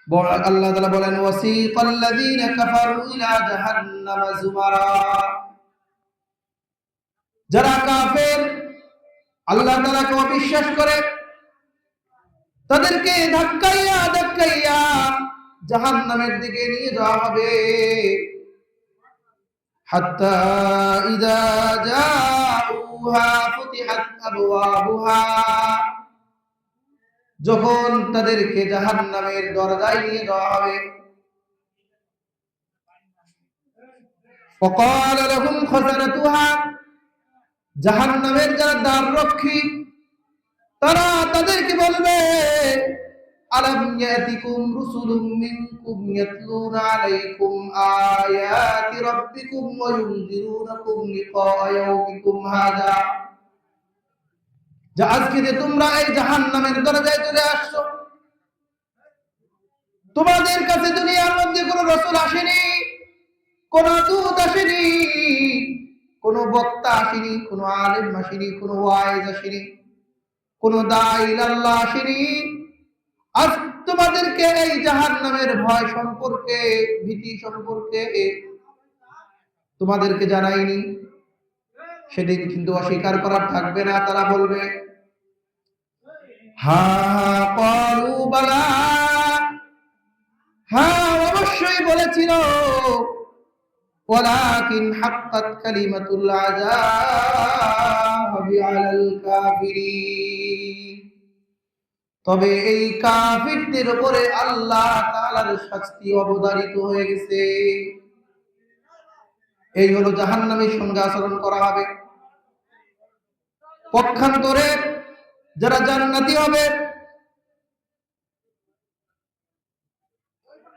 আল্লাহ তাআলা বলেন ওয়াসিকাল্লাযীনা কাফারু ইলা জাহান্নামা যুমারা, যারা কাফের আল্লাহ তাআলাকে অবিশ্বাস করে তাদেরকে ধাক্কাইয়া ধাক্কাইয়া জাহান্নামের দিকে নিয়ে যাওয়া হবে। হাত্তা ইযা জাউহা ফুতিহাত আবওয়াবুহা, যখন তাদেরকে জাহান্নামের দরজায় নিয়ে যাওয়া হবে। وقال لهم خزنتها, জাহান্নামের যারা দ্বাররক্ষী তারা তাদেরকে বলবে আলাম ইয়াতিকুম রুসুলুম মিনকুম ইয়াতলুনা আলাইকুম আয়াতি রাব্বিকুম ওয়া ইউনযিরুনাকুম লিকা ইয়াউমিকুম হাযা, যে আজকে যে তোমরা এই জাহান্নামের দরজায় চলে আসছো, তোমাদের কাছে দুনিয়ার মধ্যে কোনো রাসূল আসেনি, কোন দূত আসেনি, কোন বক্তা আসেনি, কোন আলেম আসেনি, কোন ওয়াইজ আসেনি, কোন দাঈ ইলাল্লাহ আসেনি। আজ তোমাদেরকে এই জাহান্নামের ভয় সম্পর্কে, ভীতি সম্পর্কে তোমাদেরকে জানাইনি। সেদিন কিন্তু অস্বীকার করার থাকবে না, তারা বলবে হা ক্বালু বালা, হ্যাঁ অবশ্যই বলেছিল, ওয়ালাকিন হাক্কাত কালিমাতুল আযাবি আলাল কাফিরিন, তবে এই কাফিরদের উপরে আল্লাহ তাআলার শাস্তি অবধারিত হয়ে গেছে। এই হলো জাহান্নামের সঙ্গে আচরণ করা হবে। পক্ষান্তরে যারা জান্নাতি হবে,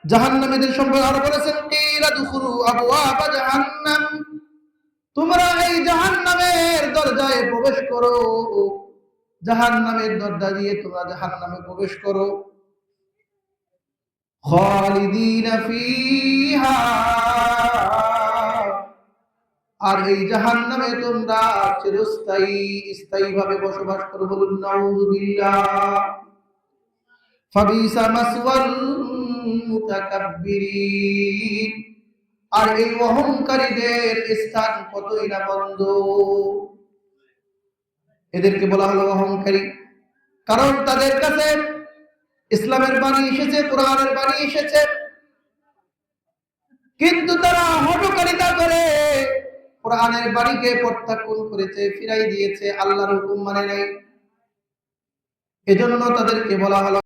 জাহান্নামীদের সম্পর্কে আরো বলেছেন কিলা দুখুলু আবওয়াবা জাহান্নাম, তোমরা এই জাহান্নামের দরজায় প্রবেশ করো, জাহান্নামের দরজা দিয়ে তোমরা জাহান্নামে প্রবেশ করো। খালিদিনা ফিহা, আর এই জাহান্নামে তোমরা চিরস্থায়ী স্থায়ীভাবে বসবাস করো। বলুন নাউযুবিল্লাহ। ফাবিসা মাসওয়াল মুতাকাব্বিরিন, আর এই অহংকারীদের স্থান কতই না মন্দ। এদেরকে বলা হলো অহংকারী, কারণ তাদের কাছে ইসলামের বাণী এসেছে, কোরআনের বাণী এসেছে, কিন্তু তারা হঠকারিতা করে কোরআনের বাণীকে প্রত্যাখ্যান করেছে, ফিরাই দিয়েছে, আল্লাহর হুকুম মানে নাই। এজন্য তাদেরকে বলা হলো